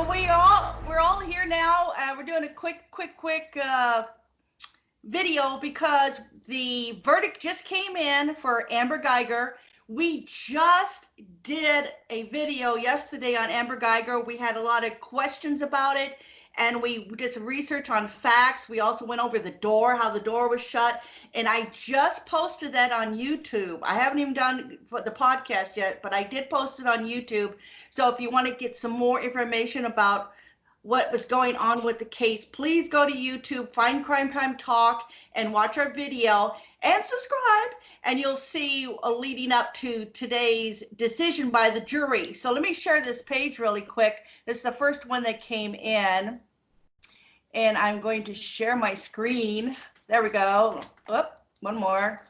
we're all here now. We're doing a quick video because the verdict just came in for Amber Guyger. We just did a video yesterday on Amber Guyger. We had a lot of questions about it, and we did some research on facts. We also went over the door, how the door was shut, and I just posted that on YouTube. I haven't even done the podcast yet, but I did post it on YouTube. So if you want to get some more information about what was going on with the case, please go to YouTube, find Crime Time Talk, and watch our video and subscribe, and you'll see leading up to today's decision by the jury. So let me share this page really quick. This is the first one that came in, and I'm going to share my screen. There we go. Oop, one more.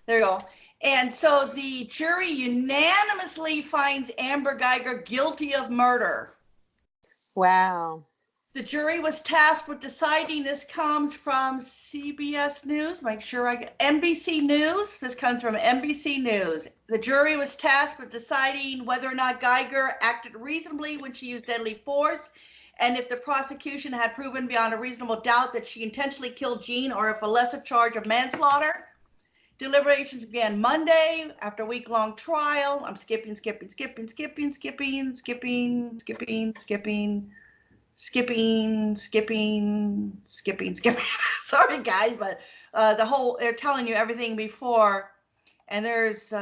There you go. And so the jury unanimously finds Amber Guyger guilty of murder. Wow. The jury was tasked with deciding. This comes from CBS News. Make sure I get NBC News. This comes from NBC News. The jury was tasked with deciding whether or not Guyger acted reasonably when she used deadly force, and if the prosecution had proven beyond a reasonable doubt that she intentionally killed Jean, or if a lesser charge of manslaughter. Deliberations began Monday after a week-long trial. I'm skipping. Sorry, guys, but they're telling you everything before, and there's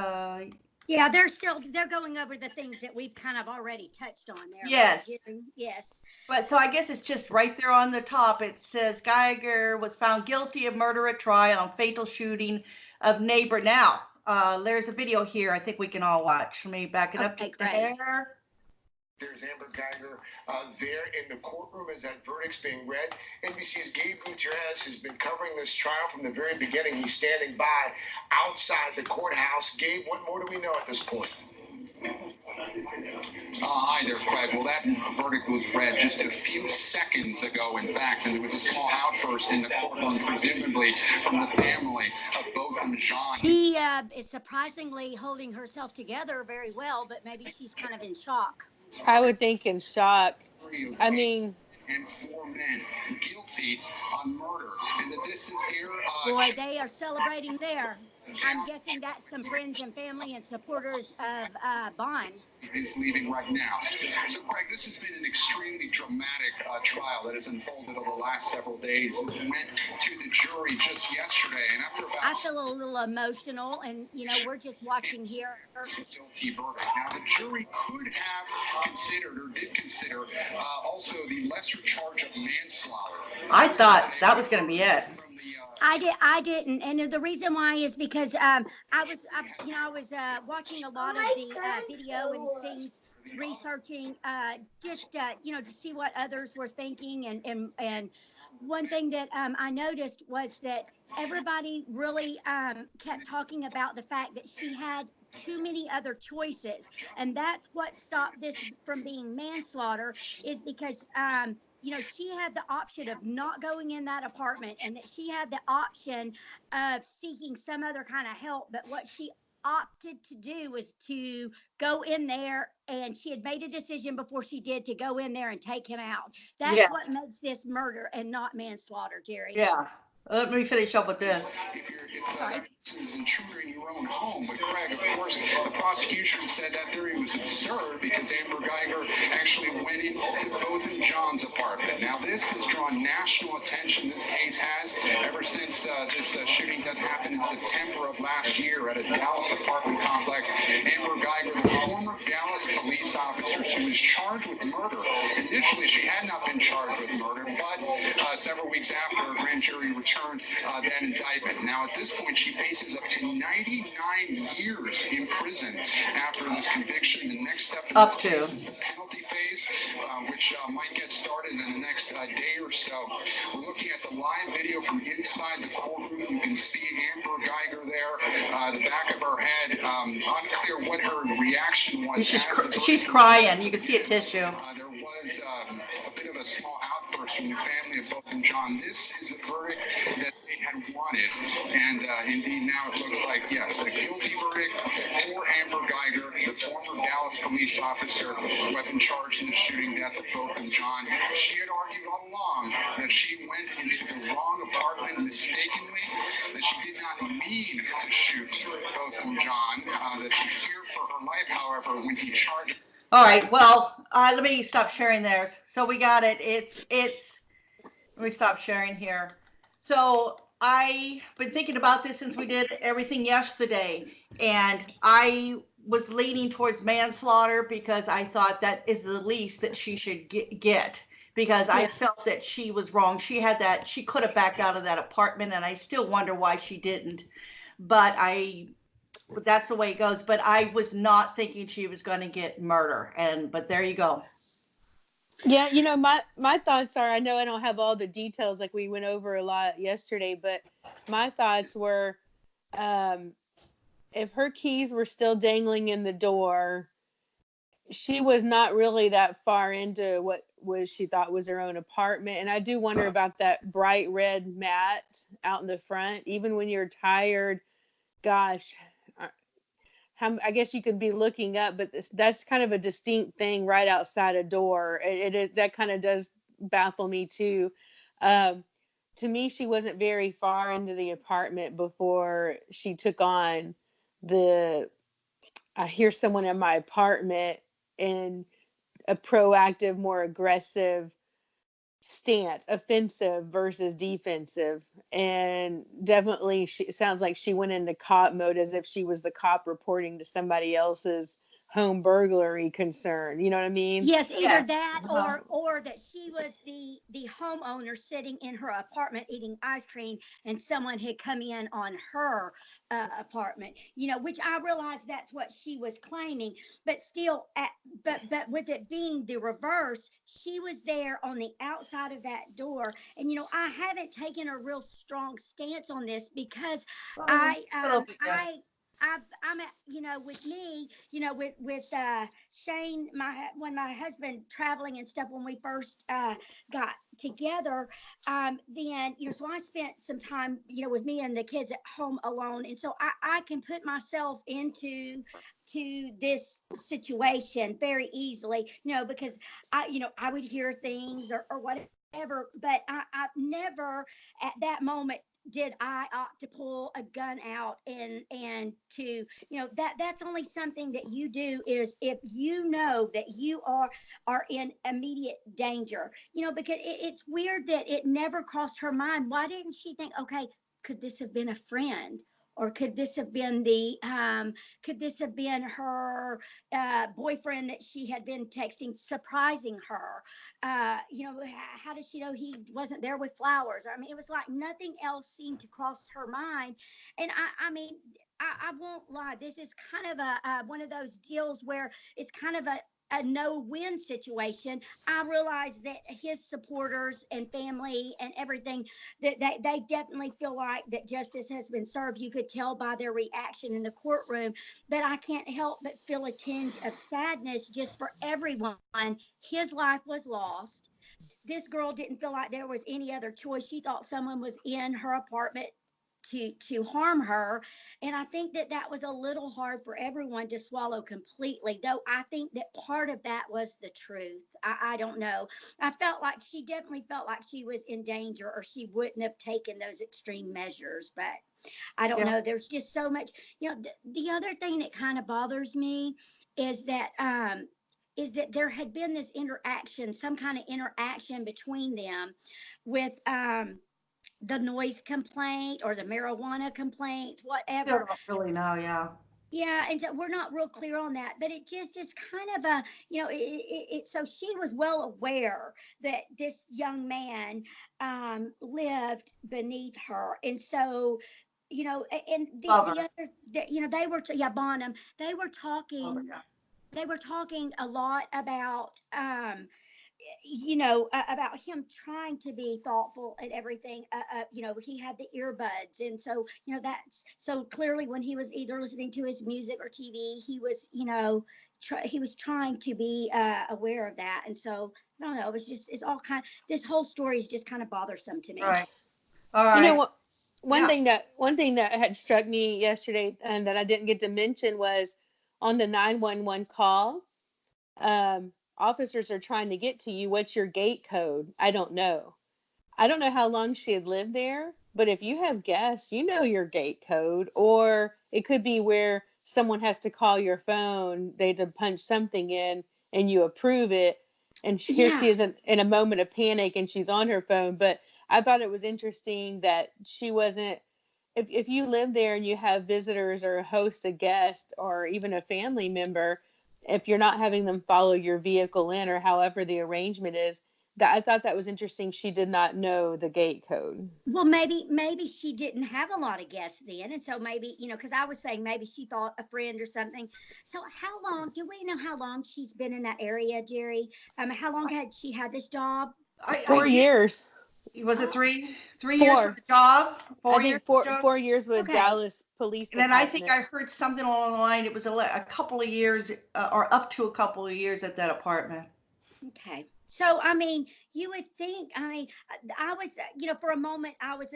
yeah, they're going over the things that we've kind of already touched on there. Yes. Yes. But so I guess it's just right there on the top. It says Guyger was found guilty of murder at trial on fatal shooting of neighbor. Now, there's a video here I think we can all watch. Let me back it up to there. There's Amber Guyger there in the courtroom as that verdict's being read. NBC's Gabe Gutierrez has been covering this trial from the very beginning. He's standing by outside the courthouse. Gabe, what more do we know at this point? Hi there, Craig. Well, that verdict was read just a few seconds ago, in fact, and there was a small outburst in the courtroom, presumably from the family of Botham Jean. She is surprisingly holding herself together very well, but maybe she's kind of in shock. I would think in shock. I mean, and 4 men guilty on murder. In the distance here, boy, they are celebrating there. I'm guessing that's some friends and family and supporters of Bond. Is leaving right now. So, Craig, this has been an extremely dramatic trial that has unfolded over the last several days. This went to the jury just yesterday, and after about... I feel a little emotional, and, we're just watching here. Guilty verdict. Now, the jury could have considered, or did consider, also the lesser charge of manslaughter. I thought that was going to be it. I didn't, and the reason why is because I was watching a lot of the video and things, researching just to see what others were thinking, and one thing that I noticed was that everybody really kept talking about the fact that she had too many other choices, and that's what stopped this from being manslaughter, is because she had the option of not going in that apartment, and that she had the option of seeking some other kind of help. But what she opted to do was to go in there, and she had made a decision before she did to go in there and take him out. That's what makes this murder and not manslaughter, Jerry. Yeah. Let me finish up with this. If that is intruder in your own home, but Craig, of course, the prosecution said that theory was absurd because Amber Guyger actually went into Botham Jean's apartment. Now, this has drawn national attention. This case has ever since this shooting that happened in September of last year at a Dallas apartment complex. Amber Guyger, the former Dallas police officer, she was charged with murder. Initially, she had not been charged with murder, but several weeks after, a grand jury returned that indictment. Now, at this point, she faces up to 99 years in prison after this conviction. The next step in this case is the penalty phase, which might get started in the next day or so. We're looking at the live video from inside the courtroom. You can see Amber Guyger there, the back of her head. Unclear what her reaction was. She's crying. You can see a tissue. There was a bit of a small outburst from the family of Botham Jean. This is the verdict that they had wanted, and indeed now it looks like, yes, a guilty verdict for Amber Guyger. The the former Dallas police officer weapon charged in the shooting death of Botham John. She had argued all along that she went into the wrong apartment mistakenly, that she did not mean to shoot Botham John, that she feared for her life, however, when he charged. All right, well, let me stop sharing theirs. So we got it. Let me stop sharing here. So I've been thinking about this since we did everything yesterday, and I was leaning towards manslaughter because I thought that is the least that she should get because I felt that she was wrong. She could have backed out of that apartment, and I still wonder why she didn't. But that's the way it goes. But I was not thinking she was going to get murder, but there you go. Yeah, my thoughts are, I know I don't have all the details like we went over a lot yesterday, but my thoughts were, if her keys were still dangling in the door, she was not really that far into what she thought was her own apartment. And I do wonder about that bright red mat out in the front, even when you're tired. Gosh, I guess you could be looking up, but that's kind of a distinct thing right outside a door. That kind of does baffle me too. To me, she wasn't very far into the apartment before she took on I hear someone in my apartment, in a proactive, more aggressive stance, offensive versus defensive. And definitely it sounds like she went into cop mode as if she was the cop reporting to somebody else's home burglary concern. You know what I mean? Yes, either that or that she was the homeowner sitting in her apartment eating ice cream, and someone had come in on her apartment. Which I realized that's what she was claiming, but still, but with it being the reverse, she was there on the outside of that door. And I haven't taken a real strong stance on this because I'm at, with me, with Shane, when my husband traveling and stuff, when we first got together, then, so I spent some time, with me and the kids at home alone. And so I can put myself into this situation very easily, because I would hear things or whatever, but I never at that moment did I opt to pull a gun out and to, that's only something that you do is if you know that you are in immediate danger, because it's weird that it never crossed her mind. Why didn't she think, okay, could this have been a friend? Or could this have been her boyfriend that she had been texting, surprising her? How does she know he wasn't there with flowers? I mean, it was like nothing else seemed to cross her mind. And I won't lie, this is kind of one of those deals where it's kind of a no-win situation. I realize that his supporters and family and everything, that they definitely feel like that justice has been served. You could tell by their reaction in the courtroom, but I can't help but feel a tinge of sadness just for everyone. His life was lost. This girl didn't feel like there was any other choice. She thought someone was in her apartment to harm her. And I think that was a little hard for everyone to swallow completely, though I think that part of that was the truth. I don't know. She definitely felt like she was in danger, or she wouldn't have taken those extreme measures. But I don't know. There's just so much, the other thing that kind of bothers me is that there had been this interaction, some kind of interaction between them with the noise complaint or the marijuana complaint, whatever. I don't really know. Yeah. Yeah, and so we're not real clear on that, but it just is kind of a, so she was well aware that this young man lived beneath her. And so, and the other, they were, Bonham, they were talking, a lot about, about him trying to be thoughtful and everything. He had the earbuds. And so, that's so clearly when he was either listening to his music or TV, he was, he was trying to be aware of that. And so, I don't know, it's all this whole story is just kind of bothersome to me. Right. All right. One thing that had struck me yesterday and that I didn't get to mention was on the 911 call, officers are trying to get to you. What's your gate code? I don't know. I don't know how long she had lived there, but if you have guests, you know your gate code, or it could be where someone has to call your phone, they had to punch something in and you approve it. And here Yeah. she is in a moment of panic and she's on her phone. But I thought it was interesting that she wasn't, if you live there and you have visitors or host a guest or even a family member, if you're not having them follow your vehicle in or however the arrangement is, that I thought that was interesting. She did not know the gate code. Well, maybe she didn't have a lot of guests then, and so maybe, because I was saying maybe she thought a friend or something. So how long? Do we know how long she's been in that area, Jerry? How long had she had this job? I 4 years. Was it three years for Four. the job? I Years think for the job? 4 years with Okay. Dallas Police And then I think Department. I heard something along the line. It was a couple of years, or up to a couple of years at that apartment. Okay. So, I mean, you would think, I was, for a moment, I was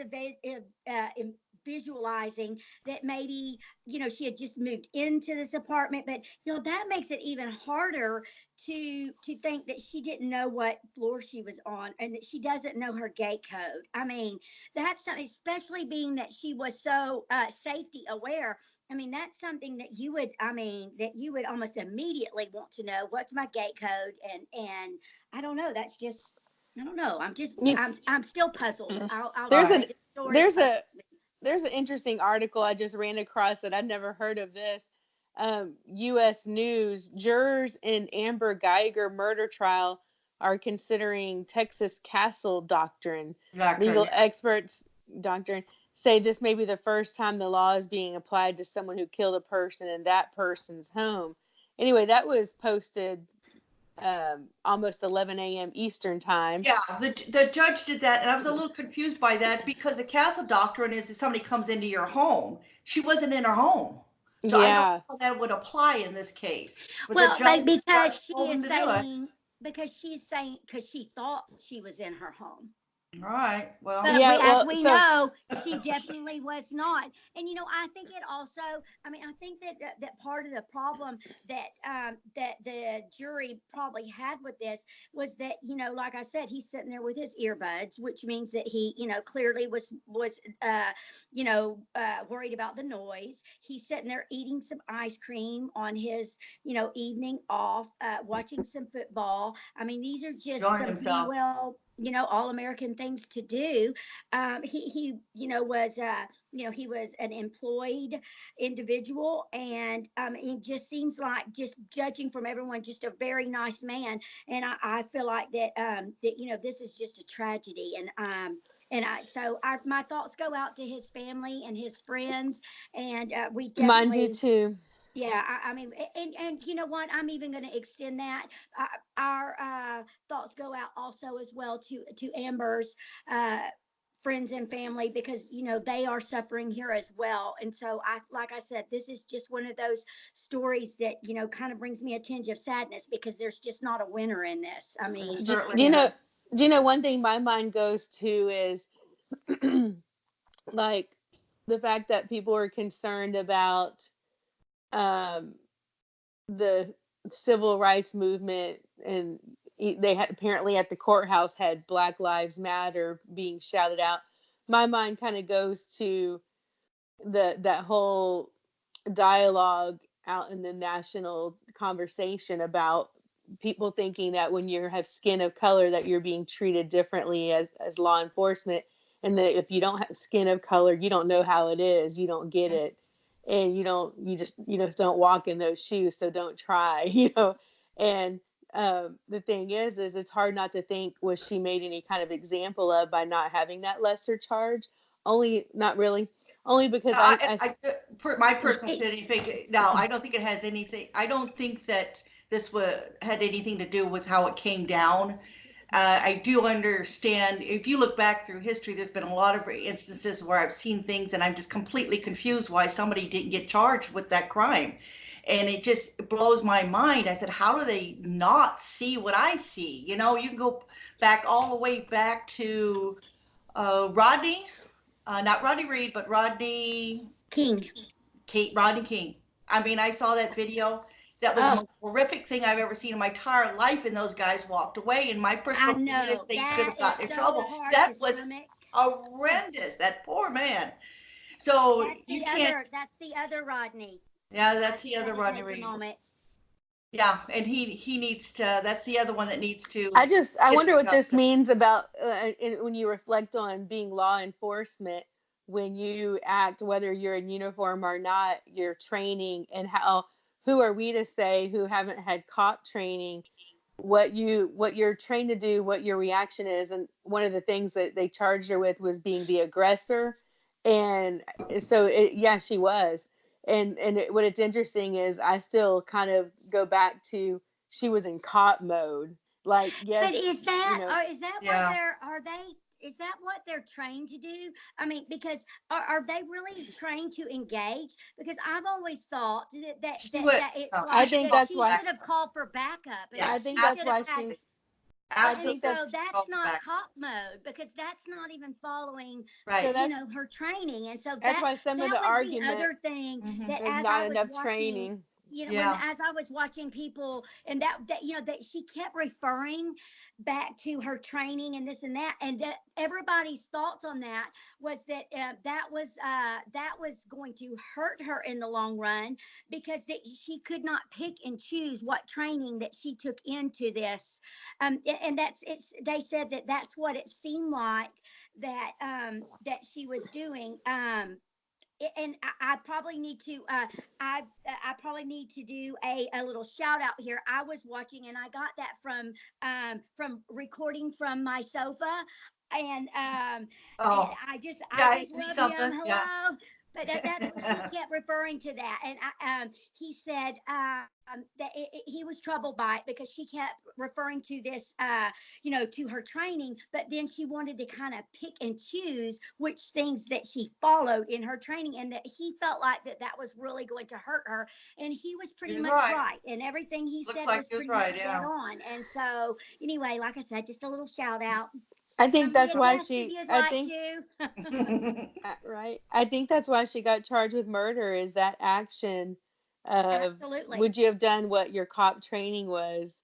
visualizing that maybe, she had just moved into this apartment, but, that makes it even harder to think that she didn't know what floor she was on and that she doesn't know her gate code. I mean, that's something, especially being that she was so safety aware. I mean, that's something that you would, that you would almost immediately want to know what's my gate code. And I don't know. That's just, I don't know. I'm still puzzled. I'll There's say an this story there's puzzles a me. there's an interesting article I just ran across that I'd never heard of this. U.S. News, jurors in Amber Guyger murder trial are considering Texas castle doctrine. Legal experts doctrine say this may be the first time the law is being applied to someone who killed a person in that person's home. Anyway, that was posted almost 11 a.m. Eastern time. Yeah, the judge did that, and I was a little confused by that because the castle doctrine is if somebody comes into your home. She wasn't in her home, so I don't know how that would apply in this case. But Well, the judge because she told him is to do it. saying, because she thought she was in her home. All right. Well, But Yeah, as well, we so know, she definitely was not. And I think it also. I think that part of the problem that that the jury probably had with this was that like I said, he's sitting there with his earbuds, which means that he clearly was worried about the noise. He's sitting there eating some ice cream on his evening off, watching some football. I mean, these are just enjoying some pretty himself. well all American things to do. He was he was an employed individual, and it just seems like, just judging from everyone, just a very nice man. And I feel like that this is just a tragedy. And my thoughts go out to his family and his friends, and we mine do definitely. too. Yeah, I mean, and you know what? I'm even going to extend that. Our thoughts go out also as well to Amber's friends and family, because they are suffering here as well. And so, like I said, this is just one of those stories that kind of brings me a tinge of sadness, because there's just not a winner in this. I mean, Do you know one thing my mind goes to is like the fact that people are concerned about the civil rights movement, and they had apparently at the courthouse had Black Lives Matter being shouted out. My mind kind of goes to that whole dialogue out in the national conversation about people thinking that when you have skin of color that you're being treated differently as law enforcement, and that if you don't have skin of color, you don't know how it is, you don't get it, and you just don't walk in those shoes, so don't try. And the thing is it's hard not to think, was she made any kind of example of by not having that lesser charge? Not really, only because for my personal opinion, no, I don't think it has anything. I don't think that this had anything to do with how it came down. I do understand, if you look back through history, there's been a lot of instances where I've seen things and I'm just completely confused why somebody didn't get charged with that crime. And it just blows my mind. I said, how do they not see what I see? You can go back all the way back to Rodney, not Rodney Reed, but Rodney King. Rodney King. I mean, I saw that video. That was the most horrific thing I've ever seen in my entire life, and those guys walked away. And my I personal opinion is know they should that have is gotten in so trouble. hard to That was stomach. horrendous. That poor man. So you can't. That's the other Rodney. Yeah, that's I the just other had to Rodney take a Reed. moment. Yeah, and he needs to. That's the other one that needs to I get wonder some what this justice. means about when you reflect on being law enforcement, when you act, whether you're in uniform or not, your training, and how, who are we to say who haven't had cop training, what you're trained to do, what your reaction is. And one of the things that they charged her with was being the aggressor. And so yeah, she was. What it's interesting is I still kind of go back to, she was in cop mode. Like, yes, But is you that, know, or is that what Yeah. are they? Is that what they're trained to do? I mean, because are they really trained to engage? Because I've always thought She would. that it's No, I like think that that's she why, should have called for backup, and I Yes, that think she that's should have why had. she's, I And think absolutely. that's, so that's not cop mode, because that's not even following, so Right. you that's, know, her training. And so that's why some of that the was the argument, other thing Hmm. that there's as not I was enough watching, training. you know, when Yeah. as I was watching people, and that you know, that she kept referring back to her training and this and that, and that everybody's thoughts on that was that that was going to hurt her in the long run, because that she could not pick and choose what training that she took into this. And that's it's they said that that's what it seemed like that she was doing. And I probably need to I probably need to do a little shout out here. I was watching, and I got that from recording from my sofa, and Oh, I yeah, I just see love him. something. Yeah. Hello. But that's what he kept referring to that, and he said that he was troubled by it, because she kept referring to this, you know, to her training, but then she wanted to kind of pick and choose which things that she followed in her training, and that he felt like that was really going to hurt her. And he was He pretty was much right. right, and everything he Looks said like was he was pretty right. much dead Yeah. on. And so anyway, like I said, just a little shout out. I think Be that's a why guest if you'd I like think, to. right. I think that's why she got charged with murder, is that action of, Absolutely. would you have done what your cop training was,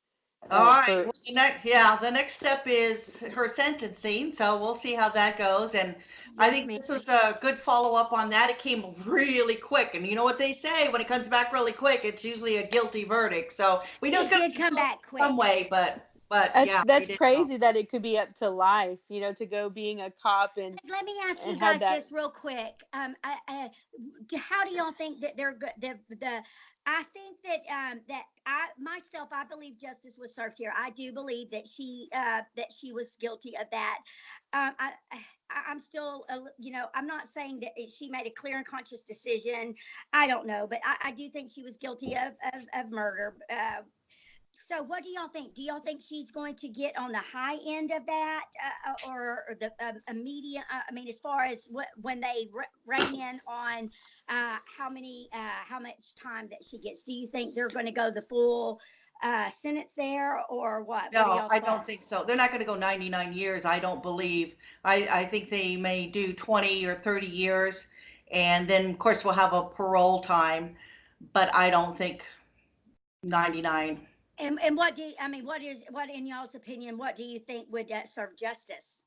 All right. for, Well, the next step is her sentencing. So we'll see how that goes. And I Yes, think ma'am. this was a good follow up on that. It came really quick. And you know what they say, when it comes back really quick, it's usually a guilty verdict. So we know it's It going to did be come guilty back some quick. way, but yeah, they that's did go. crazy that it could be up to life, to go being a cop Let me ask you and have guys that. this real quick. How do y'all think that they're good? I think that I myself, I believe justice was served here. I do believe that she was guilty of that. I'm still, you know, I'm not saying that she made a clear and conscious decision. I don't know, but I do think she was guilty of murder. So what do y'all think? Do y'all think she's going to get on the high end of that, or the a medium? I mean, as far as when they rein in on how much time that she gets, do you think they're going to go the full sentence there, or what? What are No, y'all's I don't think thoughts? so. They're not going to go 99 years, I don't believe. I think they may do 20 or 30 years. And then, of course, we'll have a parole time, but I don't think 99. And what do you, I mean? What in y'all's opinion? What do you think would serve justice?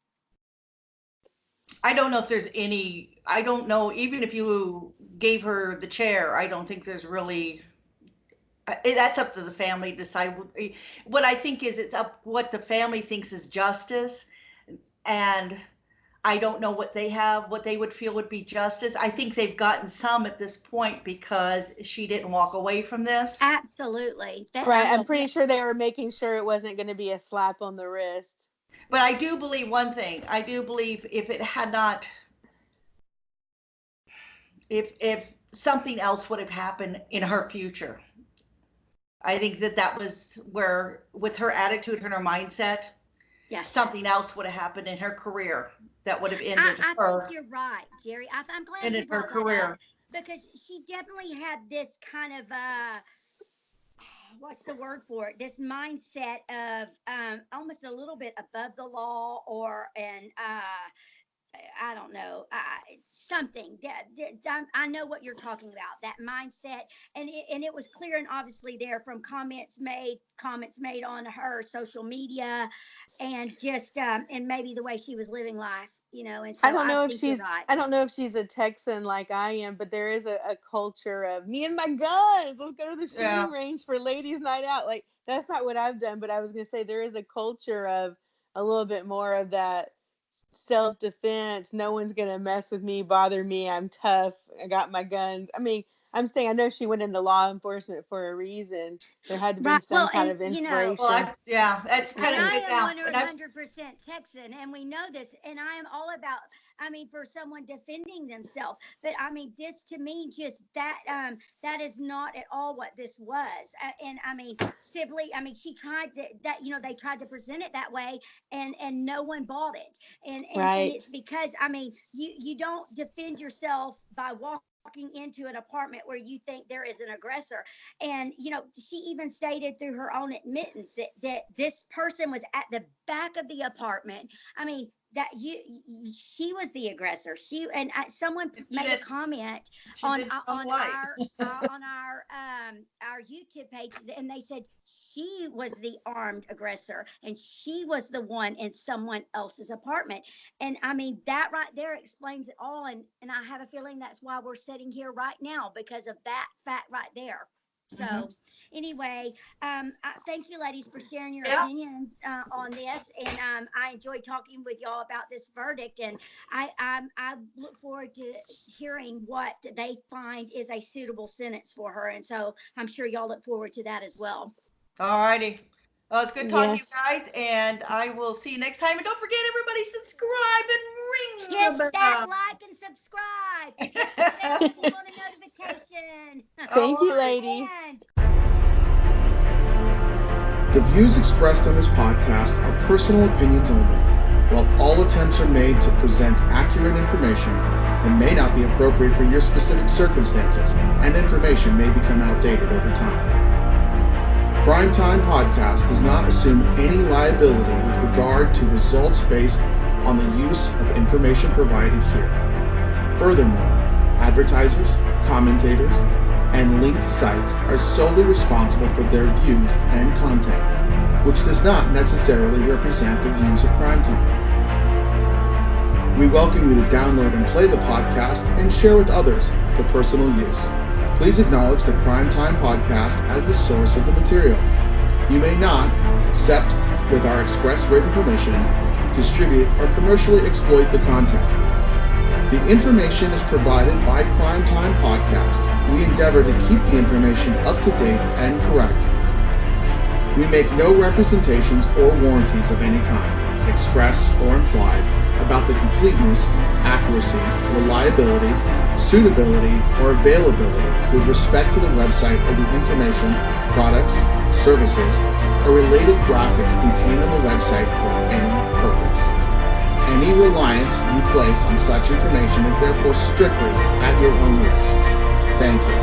I don't know if there's any, I don't know, even if you gave her the chair, I don't think there's really, that's up to the family to decide. What I think is it's up what the family thinks is justice. And I don't know what they have, what they would feel would be justice. I think they've gotten some at this point because she didn't walk away from this. Absolutely. Right. I'm Well, pretty sure they were making sure it wasn't going to be a slap on the wrist. But I do believe one thing. I do believe if it had not, if something else would have happened in her future, I think that was where, with her attitude and her mindset, yes. something else would have happened in her career that would have ended I her, think you're right, Jerry. I'm glad you ended her brought that up, career. because she definitely had this kind of what's the word for it? This mindset of almost a little bit above the law, or and I don't know, something I know what you're talking about, that mindset. And it was clear and obviously there from comments made on her social media, and just and maybe the way she was living life, and so I don't I know if think you're she's right. I don't know if she's a Texan like I am, but there is a culture of me and my guns. Let's go to the Yeah. shooting range for ladies' night out. Like that's not what I've done, but I was gonna say there is a culture of a little bit more of that self-defense. No one's gonna mess with me, bother me. I'm tough. I got my guns. I mean, I'm saying I know she went into law enforcement for a reason. There had to be Right. some Well, kind and of Well, inspiration. yeah, that's kind and of I good am now. And I've 100% Texan, and we know this. And I am all about, I mean, for someone defending themselves. But I mean, this to me, just that is not at all what this was. And I mean, Sibley, I mean, she tried they tried to present it that way, and no one bought it. And Right. it's because, I mean, you don't defend yourself by walking into an apartment where you think there is an aggressor. And she even stated through her own admittance that this person was at the back of the apartment. I mean, that she was the aggressor. Someone made a comment she on did uh, some on light. our YouTube page, and they said she was the armed aggressor, and she was the one in someone else's apartment. And I mean, that right there explains it all. And I have a feeling that's why we're sitting here right now, because of that fact right there. So anyway, thank you, ladies, for sharing your Yeah. opinions on this, and I enjoyed talking with y'all about this verdict, and I look forward to hearing what they find is a suitable sentence for her, and so I'm sure y'all look forward to that as well. All righty. Well, it's good talking to Yes. you guys, and I will see you next time. And don't forget, everybody, subscribe and ring Hit the that bell. like and subscribe. Hit the bell if you want a notification. Thank you, All right. ladies. And The views expressed on this podcast are personal opinions only. While all attempts are made to present accurate information, it may not be appropriate for your specific circumstances, and information may become outdated over time. Crime Time Podcast does not assume any liability with regard to results based on the use of information provided here. Furthermore, advertisers, commentators, and linked sites are solely responsible for their views and content, which does not necessarily represent the views of Crime Time. We welcome you to download and play the podcast and share with others for personal use. Please acknowledge the Crime Time Podcast as the source of the material. You may not, except with our express written permission, distribute or commercially exploit the content. The information is provided by Crime Time Podcast. We endeavor to keep the information up to date and correct. We make no representations or warranties of any kind, express or implied, about the completeness, accuracy, reliability, suitability, or availability with respect to the website or the information, products, services, or related graphics contained on the website for any purpose. Any reliance you place on such information is therefore strictly at your own risk. Thank you.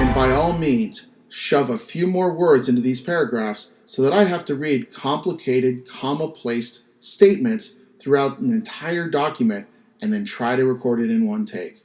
And by all means, shove a few more words into these paragraphs so that I have to read complicated, comma-placed statements throughout an entire document and then try to record it in one take.